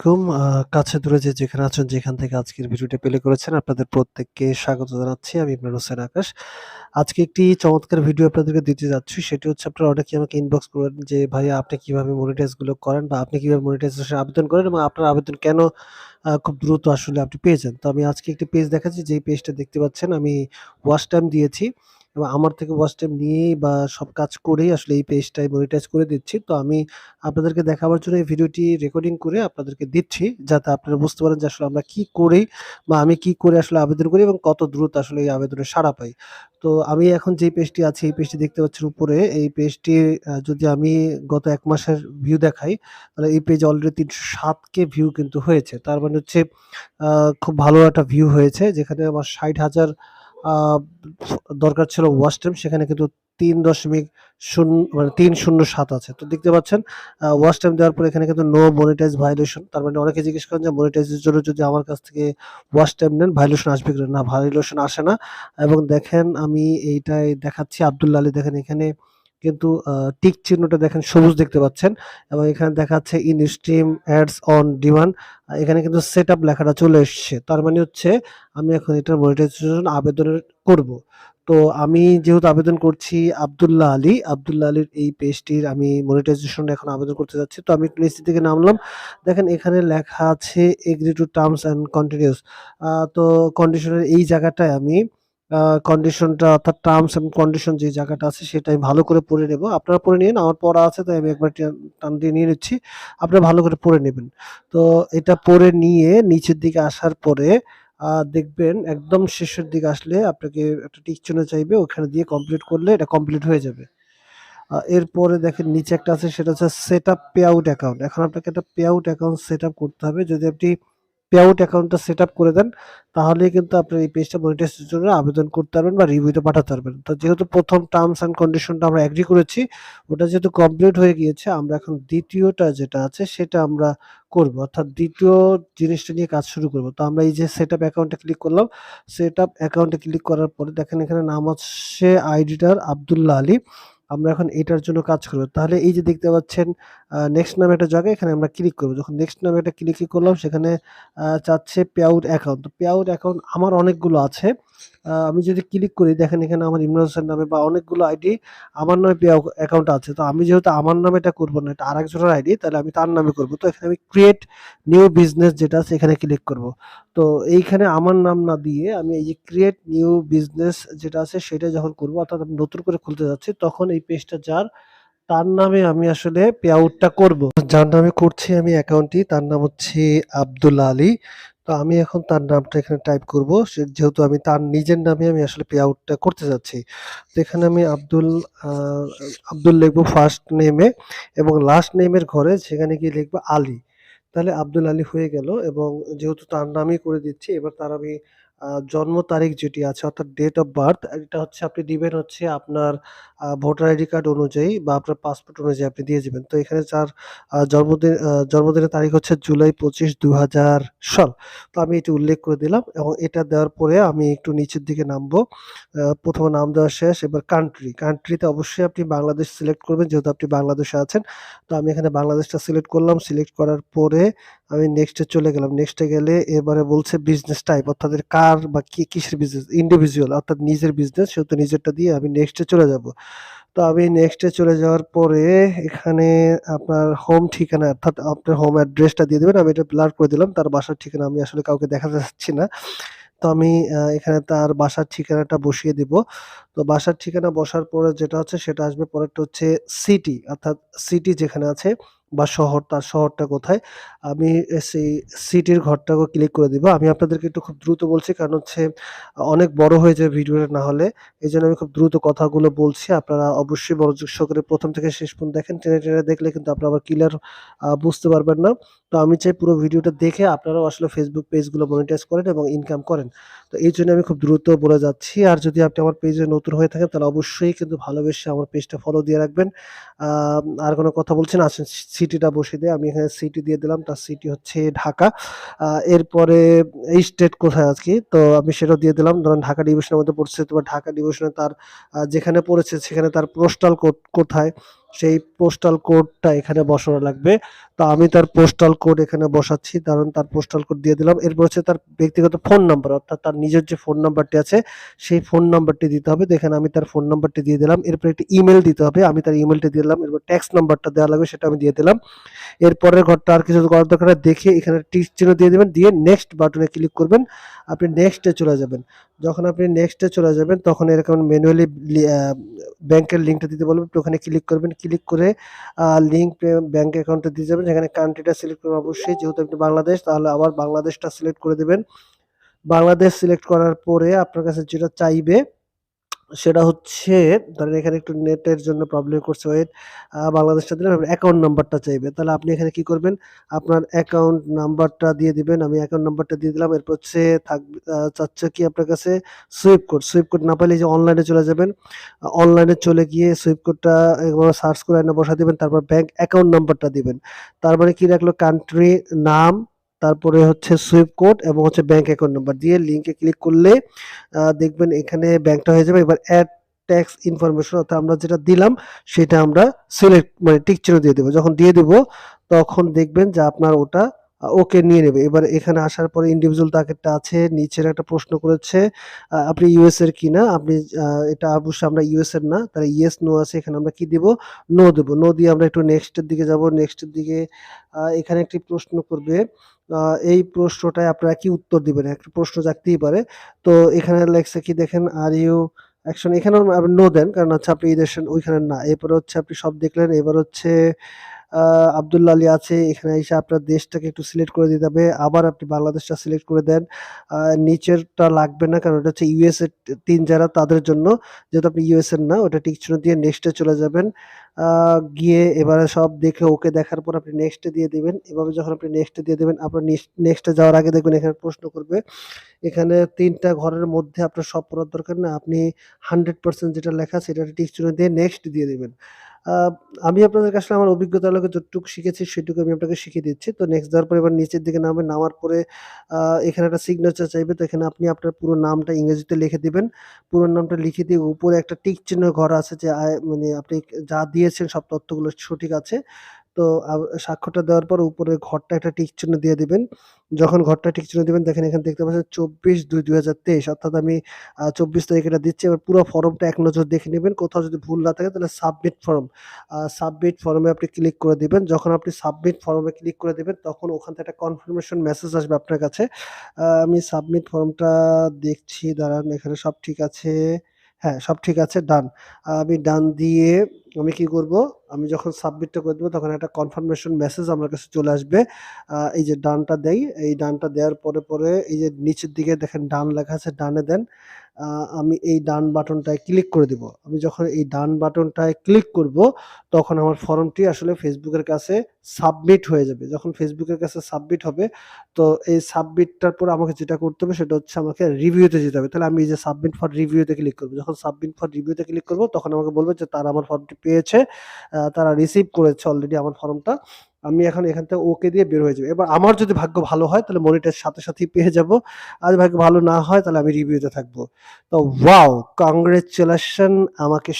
আলাইকুম। কাছে দূরে যেখানে আছেন, যেখান থেকে আজকের ভিডিওটি প্লে করেছেন, আপনাদের প্রত্যেককে স্বাগত জানাচ্ছি। আমি ইমরান হোসেন আকাশ। আজকে একটি চমৎকার ভিডিও আপনাদেরকে দিতে যাচ্ছি। সেটি হচ্ছে আপনারা অনেকেই আমাকে ইনবক্স করেন যে, "ভাইয়া আপনি কিভাবে মনিটাইজ গুলো করেন বা আপনি কিভাবে মনিটাইজেশন আবেদন করেন এবং আপনার আবেদন কেন খুব দ্রুত আসলে আপনি পেয়ে যান?" তো আমি আজকে একটি পেজ দেখাচ্ছি, যেই পেজটা দেখতে পাচ্ছেন আমি ওয়াচ টাইম দিয়েছি এবং আমার থেকে ওয়াচ টাইম নিয়েই বা সব কাজ করেই আসলে এই পেজটায় মনিটাইজ করে দিচ্ছি। তো আমি আপনাদেরকে দেখাবার জন্য এই ভিডিওটি রেকর্ডিং করে আপনাদেরকে দিচ্ছি, যাতে আপনারা বুঝতে পারেন যে আসলে আমরা কি করি বা আমি কি করে আসলে আবেদন করি এবং কত দ্রুত আসলে এই আবেদনের সাড়া পাই। তো আমি এখন যেই পেজটি আছি, এই পেজটি দেখতে পাচ্ছেন উপরে, এই পেজটি যদি আমি গত ১ মাসের ভিউ দেখাই, তাহলে এই পেজে অলরেডি ৩০৭ কে ভিউ কিন্তু হয়েছে। তার মানে হচ্ছে আ খুব ভালো একটা ভিউ হয়েছে, যেখানে আমার ৬০,০০০ আ দরকার ছিল ওয়াচ টাইম, সেখানে কিন্তু ৩.০ মানে ৩০৭ আছে। তো দেখতে পাচ্ছেন ওয়াচ টাইম দেওয়ার পরে এখানে কিন্তু নো মনিটাইজ ভায়োলেশন। তার মানে অনেকে জিজ্ঞেস করেন যে মনিটাইজের জন্য যদি আমার কাছ থেকে ওয়াচ টাইম নেন ভায়োলেশন আসবে কিনা? না, ভায়োলেশন আসে না। এবং দেখেন আমি এইটায় দেখাচ্ছি আব্দুল্লাহ আলী, দেখেন এখানে কিন্তু টিক চিহ্নটা দেখেন সবুজ দেখতে পাচ্ছেন এবং এখানে দেখাচ্ছে in stream ads on demand. এখানে কিন্তু সেটআপ লেখাটা চলে এসছে। তার মানে হচ্ছে আমি এখন এটার মনিটাইজেশন আবেদনের করব। তো আমি যেহেতু আবেদন করছি আব্দুল্লাহ আলী, আব্দুল্লাহ আলীর এই পেজটির আমি মনিটাইজেশন এখন আবেদন করতে যাচ্ছি। তো আমি একটু নিচের দিকে নামলাম। দেখেন এখানে লেখা আছে agree to terms and continuous. তো কন্ডিশনের এই জায়গাটায় আমি আ কন্ডিশনটা অর্থাৎ টার্মস এন্ড কন্ডিশন যে জায়গাটা আছে সেটা আমি ভালো করে পড়ে নেব। আপনারা পড়ে নিয়েন। আমার পড়া আছে তাই আমি একবার টান দিয়ে নিয়ে নিচ্ছি। আপনারা ভালো করে পড়ে নেবেন। তো এটা পড়ে নিয়ে নিচের দিকে আসার পরে দেখবেন একদম শেষের দিকে আসলে আপনাকে একটা টিক চিহ্ন চাইবে। ওখানে দিয়ে কমপ্লিট করলে এটা কমপ্লিট হয়ে যাবে। এরপরে দেখেন নিচে একটা আছে, সেটা হচ্ছে set up pay out account. এখন আপনাকে একটা pay out account set up করতে হবে। যদি আপনি পে আউট অ্যাকাউন্টটা সেট আপ করে দেন, তাহলেই কিন্তু আপনার এই পেজটা মনিটাইজেশনের জন্য আবেদন করতে পারবেন বা রিভিউতে পাঠাতে পারবেন। তো যেহেতু ১ম টার্মস অ্যান্ড কন্ডিশনটা আমরা এগ্রি করেছি, ওটা যেহেতু কমপ্লিট হয়ে গিয়েছে, আমরা এখন ২য় টা যেটা আছে সেটা আমরা করব। অর্থাৎ ২য় জিনিসটা নিয়ে কাজ শুরু করব। তো আমরা এই যে সেট আপ অ্যাকাউন্টে ক্লিক করলাম। সেট আপ অ্যাকাউন্টে ক্লিক করার পরে দেখেন এখানে নাম হচ্ছে আইডিটার আব্দুল্লাহ আলী। আমরা এখন এটার জন্য কাজ করব। তাহলে এই যে দেখতে পাচ্ছেন নেক্সট নামে একটা জায়গা, এখানে আমরা ক্লিক করব। যখন নেক্সট নামে একটা ক্লিক করলাম, সেখানে চাচ্ছে পে আউট অ্যাকাউন্ট। তো পে আউট অ্যাকাউন্ট আমার অনেকগুলো আছে। আমি যদি ক্লিক করি দেখেন এখানে আমার ইমরান হোসেন নামে বা অনেকগুলো আইডি আমার নামে পে অ্যাকাউন্ট আছে। তো আমি যেহেতু আমার নামে এটা করব না, এটা আরেকজনের আইডি, তাহলে আমি তার নামে করব। তো এখানে আমি ক্রিয়েট নিউ বিজনেস যেটা আছে এখানে ক্লিক করব। তো এইখানে আমার নাম না দিয়ে আমি এই যে ক্রিয়েট নিউ বিজনেস যেটা আছে সেটা যখন করব, অর্থাৎ আমি নতুন করে খুলতে যাচ্ছি, তখন এই পেজটা যার তার নামে আমি আসলে পে আউটটা করব। যার নামে করছি আমি অ্যাকাউন্টটি, তার নাম হচ্ছে আব্দুল আলী। তো আমি এখন তার নামটা এখানে টাইপ করব। যেহেতু আমি তার নিজের নামে আমি আসলে পে আউটটা করতে যাচ্ছি। তো এখানে আমি আ আব্দুল লিখবো ফার্স্ট নেমে এবং লাস্ট নেমের ঘরে সেখানে গিয়ে লিখবো আলী। তাহলে আব্দুল আলী হয়ে গেল এবং যেহেতু তার নামেই করে দিচ্ছি, এবার তার আমি জন্ম তারিখ যেটি আছে অর্থাৎ ডেট অফ বার্থ, এটা হচ্ছে আপনি দিবেন হচ্ছে আপনার ভোটার আইডি কার্ড অনুযায়ী বা আপনার পাসপোর্ট অনুযায়ী আপনি দিয়ে দিবেন। তো এখানে যার জন্মদিনের তারিখ হচ্ছে জুলাই ২৫, ২০০০ সাল। তো আমি এটি উল্লেখ করে দিলাম এবং এটা দেওয়ার পরে আমি একটু নিচের দিকে নামবো। ১ম এ নাম দেওয়া শেষ। এবার কান্ট্রিতে অবশ্যই আপনি বাংলাদেশ সিলেক্ট করবেন, যেহেতু আপনি বাংলাদেশে আছেন। তো আমি এখানে বাংলাদেশটা সিলেক্ট করলাম। সিলেক্ট করার পরে আমি নেক্সট এ চলে গেলাম। নেক্সট এ গেলে এবারে বলছে বিজনেস টাইপ, অর্থাৎ কার বা কিসের বিজনেস? ইন্ডিভিজুয়াল অর্থাৎ নিজের বিজনেস, সেহেতু নিজেরটা দিয়ে আমি নেক্সট এ চলে যাব। তো আমি নেক্সট এ চলে যাওয়ার পরে এখানে আপনার হোম ঠিকানা অর্থাৎ আপনার হোম অ্যাড্রেসটা দিয়ে দিবেন। আমি এটা ব্লার করে দিলাম। তার বাসার ঠিকানা আমি আসলে কাউকে দেখাতে চাচ্ছি না। তো আমি এখানে তার বাসার ঠিকানাটা বসিয়ে দিব। তো বাসার ঠিকানা বসার পরে যেটা হচ্ছে সেটা আসবে, পরেরটা হচ্ছে সিটি, অর্থাৎ সিটি যেখানে আছে বা শহর, তার শহরটা কোথায়? আমি সেই সিটির ঘরটাকেও ক্লিক করে দিব। আমি আপনাদেরকে একটু খুব দ্রুত বলছি, কারণ হচ্ছে অনেক বড় হয়ে যাবে ভিডিওটা না হলে। এজন্য আমি খুব দ্রুত কথাগুলো বলছি। আপনারা অবশ্যই মনোযোগ সহকারে ১ম থেকে শেষ পর্যন্ত দেখেন। টেনে দেখলে কিন্তু আপনারা আবার ক্লিয়ার বুঝতে পারবেন না। তো আমি চাই পুরো ভিডিওটা দেখে আপনারাও আসলে Facebook পেজগুলো মনিটাইজ করেন এবং ইনকাম করেন। তো এইজন্য আমি খুব দ্রুত বলে যাচ্ছি। আর যদি আপনি আমার পেজে নতুন হয়ে থাকেন, তাহলে অবশ্যই কিন্তু ভালোবেসে আমার পেজটা ফলো দিয়ে রাখবেন। আর কোনো কথা বলছি না, আসেন সিটিটা বসিয়ে দেই। আমি এখানে সিটি দিয়ে দিলাম। তার সিটি হচ্ছে ঢাকা। এরপরে এই স্টেট কোথায় আরকি, তো আমি সেটাও দিয়ে দিলাম। ধরেন ঢাকা ডিভিশনের মধ্যে পড়ছে, তো ঢাকা ডিভিশনে তার যেখানে পড়েছে সেখানে তার পোস্টাল কোড কোথায়? সেই পোস্টাল কোডটা এখানে বসানো লাগবে। তো আমি তার পোস্টাল কোড এখানে বসাচ্ছি, কারণ তার পোস্টাল কোড দিয়ে দিলাম। এরপর হচ্ছে তার ব্যক্তিগত ফোন নাম্বার, অর্থাৎ তার নিজের যে ফোন নাম্বারটি আছে সেই ফোন নাম্বারটি দিতে হবে। তো এখানে আমি তার ফোন নাম্বারটি দিয়ে দিলাম। এরপর একটি ইমেল দিতে হবে, আমি তার ইমেলটি দিয়ে দিলাম। এরপর ট্যাক্স নাম্বারটা দেওয়া লাগবে, সেটা আমি দিয়ে দিলাম। এরপরের ঘরটা আর কিছু করার দরকার নেই, দেখে এখানে টিক চিহ্ন দিয়ে দিবেন, দিয়ে নেক্সট বাটনে ক্লিক করবেন। আপনি নেক্সটে চলে যাবেন। যখন আপনি নেক্সটে চলে যাবেন তখন এরকম ম্যানুয়ালি ব্যাংকের লিঙ্কটা দিতে বলবেন, তো ওখানে ক্লিক করবেন। ক্লিক করে লিঙ্ক ব্যাংক অ্যাকাউন্টে দিয়ে যাবেন। এখানে কান্ট্রিটা সিলেক্ট করবেন অবশ্যই, যেহেতু আপনি বাংলাদেশ, তাহলে আবার বাংলাদেশটা সিলেক্ট করে দেবেন। বাংলাদেশ সিলেক্ট করার পরে আপনার কাছে যেটা চাইবে সেটা হচ্ছে, ধরেন এখানে একটু নেটের জন্য প্রবলেম করছে, ওয়েট। বাংলাদেশটা দিলাম, এবার অ্যাকাউন্ট নাম্বারটা চাইবে। তাহলে আপনি এখানে কি করবেন, আপনার অ্যাকাউন্ট নাম্বারটা দিয়ে দিবেন। আমি অ্যাকাউন্ট নাম্বারটা দিয়ে দিলাম। এরপর হচ্ছে চাচ্ছে কি আপনার কাছে সুইফট কোড। সুইফট কোড না পাইলে যে অনলাইনে চলে যাবেন। অনলাইনে চলে গিয়ে সুইফট কোডটা একবার সার্চ করে এনে বসা দিবেন। তারপর ব্যাংক অ্যাকাউন্ট নাম্বারটা দিবেন। তারপরে কি রাখলো, কান্ট্রি নাম, তারপরে হচ্ছে সুইফট কোড এবং হচ্ছে ব্যাংক অ্যাকাউন্ট নাম্বার দিয়ে লিঙ্কে ক্লিক করলে দেখবেন এখানে ব্যাংকটা হয়ে যাবে। এবার অ্যাড ট্যাক্স ইনফরমেশন, অর্থাৎ আমরা যেটা দিলাম সেটা আমরা সিলেক্ট মানে টিক চিহ্ন দিয়ে দেবো। যখন দিয়ে দেবো তখন দেখবেন যে আপনার ওটা ওকে নিয়ে নেবে। এবার এখানে আসার পরে ইন্ডিভিজুয়াল তাকেরটা আছে, নিচের একটা প্রশ্ন করেছে আপনি ইউএস এর কিনা। আপনি এটা অবশ্যই আমরা ইউএস এর না, তাহলে ইয়েস নো আছে, এখানে আমরা কি দিব, নো দেবো। নো দিয়ে আমরা একটু নেক্সটের দিকে যাব। নেক্সটের দিকে এখানে একটি প্রশ্ন করবে, এই প্রশ্নটায় আপনারা কি উত্তর দিবেন, একটা প্রশ্ন জাগতেই পারে। তো এখানে লেখছে কি দেখেন, আর ইউ অ্যাকশন, এখানেও আপনি নো দেন, কারণ হচ্ছে আপনি এই দেশের ওইখানে না। এরপরে হচ্ছে আপনি সব দেখলেন। এবার হচ্ছে আব্দুল্লাহ আলী আছে, এখানে এসে আপনার দেশটাকে একটু সিলেক্ট করে দিতে হবে। আবার আপনি বাংলাদেশটা সিলেক্ট করে দেন। নিচেরটা লাগবে না, কারণ ওটা হচ্ছে ইউএস এর ৩ যারা তাদের জন্য, যেহেতু আপনি ইউএস এর না। ওটা টিক চিহ্ন দিয়ে নেক্সটে চলে যাবেন। গিয়ে এবারে সব দেখে ওকে দেখার পর আপনি নেক্সটে দিয়ে দিবেন। এভাবে যখন আপনি নেক্সটে দিয়ে দিবেন, আপনার নেক্সটে যাওয়ার আগে দেখবেন এখানে প্রশ্ন করবে। এখানে ৩ টা ঘরের মধ্যে আপনার সব পড়ার দরকার না। আপনি 100% যেটা লেখা আছে সেটা টিক চিহ্ন দিয়ে নেক্সট দিয়ে দিবেন। আ আমি আপনাদেরকে আসলে আমার অভিজ্ঞতার আলোকে যতটুকু শিখেছি সেটুকু আমি আপনাকে শিখিয়ে দিচ্ছি। তো নেক্সট দেওয়ার পরে এবার নিচের দিকে নামবেন। নামার পরে আ এখানে একটা সিগনেচার চাইবে। তো এখানে আপনি আপনার পুরো নামটা ইংরেজিতে লিখে দিবেন। পুরো নামটা লিখে দিয়ে উপরে একটা টিক চিহ্ন ঘর আছে, যে মানে আপনি যা দিয়েছেন সব তথ্যগুলো সঠিক আছে। তো স্বাক্ষরটা দেওয়ার পর উপরে ঘরটা একটা টিক চিহ্ন দিয়ে দিবেন। যখন ঘরটা টিক চিহ্ন দিবেন, দেখেন এখানে দেখতে পাচ্ছেন ২৪/২/২০২৩, অর্থাৎ আমি ২৪ তারিখ এটা দিচ্ছি। এবার পুরো ফর্মটা এক নজর দেখে নিবেন। কোথাও যদি ভুল না থাকে তাহলে সাবমিট ফর্ম। সাবমিট ফর্মে আপনি ক্লিক করে দিবেন। যখন আপনি সাবমিট ফর্মে ক্লিক করে দিবেন তখন ওখান থেকে একটা কনফার্মেশন মেসেজ আসবে আপনার কাছে। আমি সাবমিট ফর্মটা দেখছি, দাঁড়ান, এখানে সব ঠিক আছে। হ্যাঁ, সব ঠিক আছে, ডান। আমি ডান দিয়ে আমি কি করব, আমি যখন সাবমিটটা করে দেব তখন একটা কনফার্মেশন মেসেজ আমার কাছে চলে আসবে। এই যে ডানটা দেই, এই ডানটা দেওয়ার পরে এই যে নিচের দিকে দেখেন ডান লেখা আছে, ডানে দেন। আ আমি এই ডান বাটনটায় ক্লিক করে দিব। আমি যখন এই ডান বাটনটায় ক্লিক করব তখন আমার ফর্মটি আসলে ফেসবুকের কাছে সাবমিট হয়ে যাবে। যখন ফেসবুকের কাছে সাবমিট হবে, তো এই সাবমিটটার পর আমাকে যেটা করতে হবে সেটা হচ্ছে আমাকে রিভিউতে যেতে হবে। তাহলে আমি এই যে সাবমিট ফর রিভিউতে ক্লিক করব। যখন সাবমিট ফর রিভিউতে ক্লিক করব তখন আমাকে বলবে যে তারা আমার ফর্মটি পেয়েছে। তারা রিসিভ করেছে অলরেডি আমার ফর্মটা। আমি এখন এখান থেকে ওকে দিয়ে বের হয়ে যাবো। এবার আমার যদি ভাগ্য ভালো হয় তাহলে মনিটর সাথে সাথেই পেয়ে যাব। আর ভাগ্য ভালো না হয় তাহলে আমি রিভিউতে থাকবো। তো ওয়াও! কংগ্রাচুলেশন, আমাকে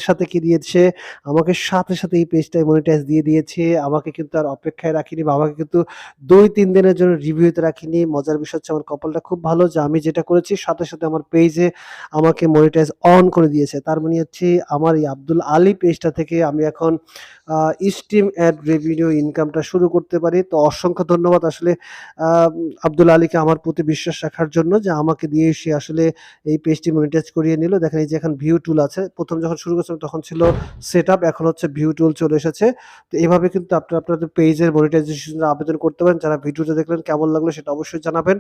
সাথে কি দিয়েছে, আমাকে সাথে এই পেজটায় মনিটাইজ দিয়ে দিয়েছে। আমাকে কিন্তু আর অপেক্ষায় রাখিনি, বা আমাকে কিন্তু ২-৩ দিনের জন্য রিভিউতে রাখিনি। মজার বিষয় হচ্ছে আমার কপালটা খুব ভালো যে আমি যেটা করেছি সাথে আমার পেজে আমাকে মনিটাইজ অন করে দিয়েছে। তার মানে হচ্ছে আমার এই আব্দুল আলী পেজটা থেকে আমি এখন স্ট্রিম অ্যাড রেভিনিউ ইনকামটা শুরু করতে পারি। তো অসংখ্য ধন্যবাদ আসলে আ আব্দুল আলীকে আমার প্রতি বিশ্বাস রাখার জন্য, যে আমাকে দিয়ে সে আসলে এই পেজটি মনিটাইজ করিয়ে নিল। দেখেন এই যে এখন ভিউ টুল আছে। ১ম যখন শুরু করেছিলাম তখন ছিল সেটআপ, এখন হচ্ছে ভিউ টুল চলে এসেছে। তো এভাবে কিন্তু আপনারা আপনাদের পেজের মনিটাইজেশন এর আবেদন করতে পারেন। যারা ভিডিওটা দেখলেন কেমন লাগলো সেটা অবশ্যই জানাবেন।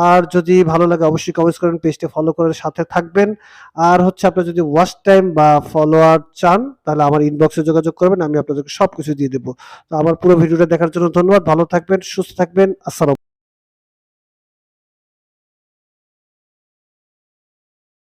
আর যদি ভালো লাগে অবশ্যই কমেন্টস করেন, পেজটি ফলো করে সাথে থাকবেন। আর হচ্ছে আপনারা যদি ওয়াচ টাইম বা ফলোয়ার চান তাহলে আমার ইনবক্সে যোগাযোগ করবেন। আমি আপনাদেরকে সবকিছু দিয়ে দেব। তো আমার পুরো ভিডিওটা দেখার জন্য ধন্যবাদ। ভালো থাকবেন, সুস্থ থাকবেন। আসসালামু